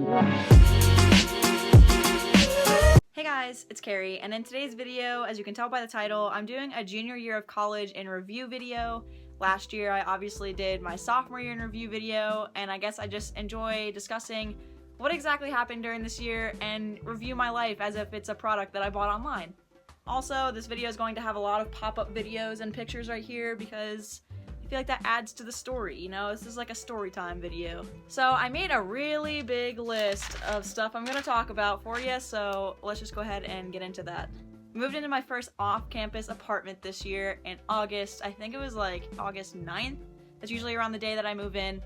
Hey guys, it's Carrie, and in today's video, as you can tell by the title, I'm doing a junior year of college in review video. Last year I obviously did my sophomore year in review video, and I guess I just enjoy discussing what exactly happened during this year and review my life as if it's a product that I bought online. Also, this video is going to have a lot of pop-up videos and pictures right here because I feel like that adds to the story, you know? This is like a story time video. So I made a really big list of stuff I'm gonna talk about for you, so let's just go ahead and get into that. I moved into my first off-campus apartment this year in August. I think it was like August 9th. That's usually around the day that I move in.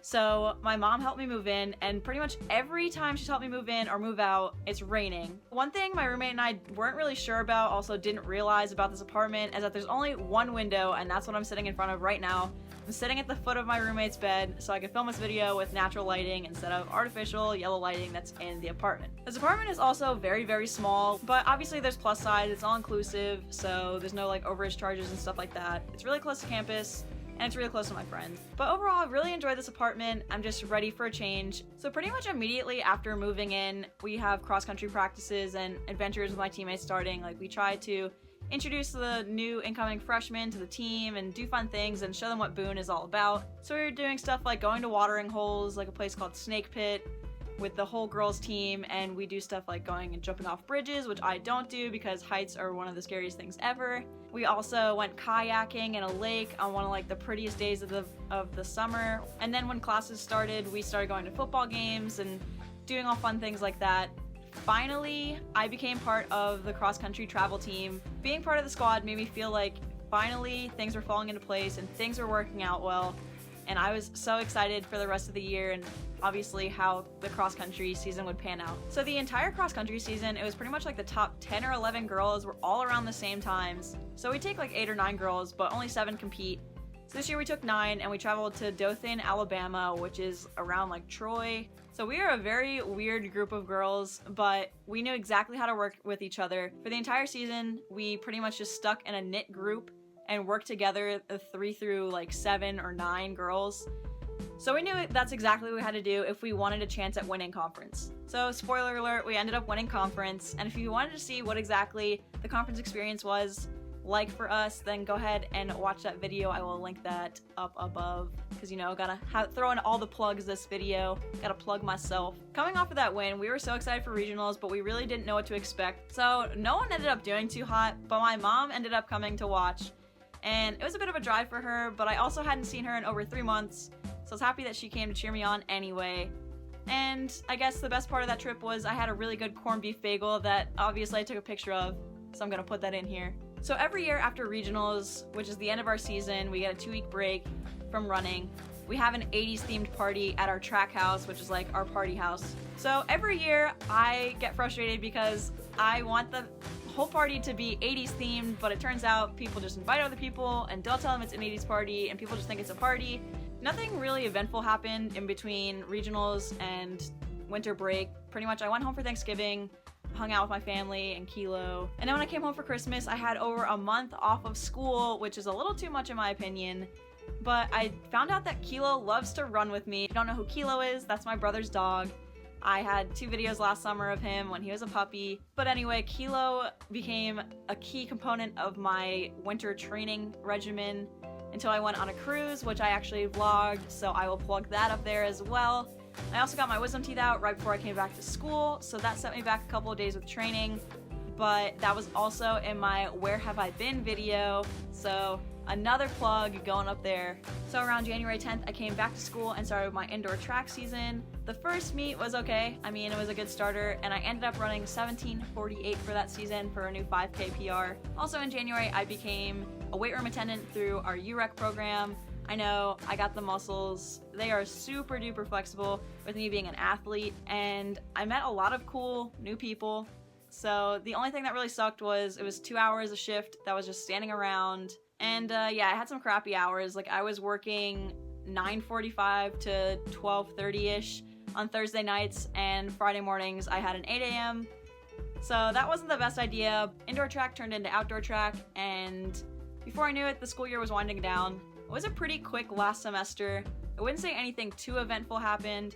So my mom helped me move in, and pretty much every time she's helped me move in or move out, it's raining. One thing my roommate and I weren't really sure about, also didn't realize about this apartment, is that there's only one window, and that's what I'm sitting in front of right now. I'm sitting at the foot of my roommate's bed so I can film this video with natural lighting instead of artificial yellow lighting that's in the apartment. This apartment is also very, very small, but obviously there's plus sides, it's all inclusive, so there's no like overage charges and stuff like that. It's really close to campus, and it's really close to my friends. But overall, I really enjoyed this apartment. I'm just ready for a change. So pretty much immediately after moving in, we have cross-country practices and adventures with my teammates starting. Like, we try to introduce the new incoming freshmen to the team and do fun things and show them what Boone is all about. So we were doing stuff like going to watering holes, like a place called Snake Pit, with the whole girls team, and we do stuff like going and jumping off bridges, which I don't do because heights are one of the scariest things ever. We also went kayaking in a lake on one of like the prettiest days of the summer. And then when classes started, we started going to football games and doing all fun things like that. Finally, I became part of the cross-country travel team. Being part of the squad made me feel like finally things were falling into place and things were working out well. And I was so excited for the rest of the year and obviously how the cross-country season would pan out. So the entire cross-country season, it was pretty much like the top 10 or 11 girls were all around the same times. So we take like 8 or 9 girls, but only 7 compete. So this year we took 9 and we traveled to Dothan, Alabama, which is around like Troy. So we are a very weird group of girls, but we knew exactly how to work with each other. For the entire season, we pretty much just stuck in a knit group and worked together, 3 through like 7 or 9 girls. So we knew that's exactly what we had to do if we wanted a chance at winning conference. So spoiler alert, we ended up winning conference, and if you wanted to see what exactly the conference experience was like for us, then go ahead and watch that video. I will link that up above, because you know, gotta throw in all the plugs this video, gotta plug myself. Coming off of that win, we were so excited for regionals, but we really didn't know what to expect. So no one ended up doing too hot, but my mom ended up coming to watch. And it was a bit of a drive for her, but I also hadn't seen her in over 3 months, so I was happy that she came to cheer me on anyway. And I guess the best part of that trip was I had a really good corned beef bagel that obviously I took a picture of, so I'm gonna put that in here. So every year after regionals, which is the end of our season, we get a 2-week break from running. We have an 80s themed party at our track house, which is like our party house. So every year I get frustrated because I want the whole party to be 80s themed, but it turns out people just invite other people and don't tell them it's an 80s party, and people just think it's a party. Nothing really eventful happened in between regionals and winter break. Pretty much I went home for Thanksgiving, hung out with my family and Kilo, and then when I came home for Christmas I had over a month off of school, which is a little too much in my opinion. But I found out that Kilo loves to run with me. If you don't know who Kilo is, that's my brother's dog. I had 2 videos last summer of him when he was a puppy. But anyway, Kilo became a key component of my winter training regimen until I went on a cruise, which I actually vlogged, so I will plug that up there as well. I also got my wisdom teeth out right before I came back to school, so that set me back a couple of days with training. But that was also in my Where Have I Been video, so another plug going up there. So around January 10th, I came back to school and started my indoor track season. The first meet was okay. I mean, it was a good starter, and I ended up running 17:48 for that season for a new 5K PR. Also in January, I became a weight room attendant through our UREC program. I know, I got the muscles. They are super duper flexible with me being an athlete, and I met a lot of cool new people. So the only thing that really sucked was it was 2 hours a shift that was just standing around. And yeah, I had some crappy hours. Like I was working 9:45 to 12:30-ish on Thursday nights, and Friday mornings I had an 8 a.m. So that wasn't the best idea. Indoor track turned into outdoor track, and before I knew it, the school year was winding down. It was a pretty quick last semester. I wouldn't say anything too eventful happened,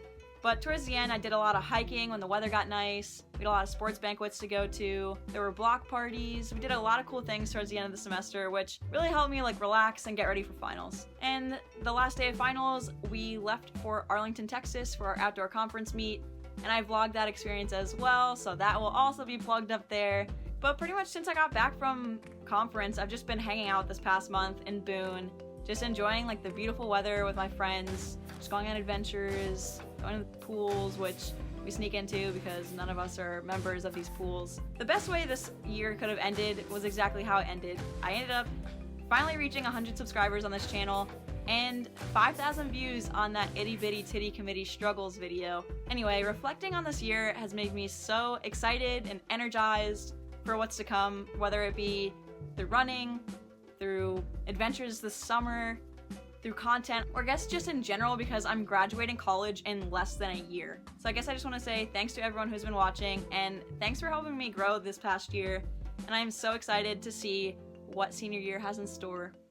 But towards the end, I did a lot of hiking when the weather got nice. We had a lot of sports banquets to go to. There were block parties. We did a lot of cool things towards the end of the semester, which really helped me like relax and get ready for finals. And the last day of finals, we left for Arlington, Texas for our outdoor conference meet. And I vlogged that experience as well, so that will also be plugged up there. But pretty much since I got back from conference, I've just been hanging out this past month in Boone, just enjoying like the beautiful weather with my friends, just going on adventures, going to the pools, which we sneak into because none of us are members of these pools. The best way this year could have ended was exactly how it ended. I ended up finally reaching 100 subscribers on this channel and 5,000 views on that itty bitty titty committee struggles video. Anyway, reflecting on this year has made me so excited and energized for what's to come, whether it be through running, through adventures this summer, through content, or I guess just in general because I'm graduating college in less than a year. So I guess I just want to say thanks to everyone who's been watching, and thanks for helping me grow this past year, and I'm so excited to see what senior year has in store.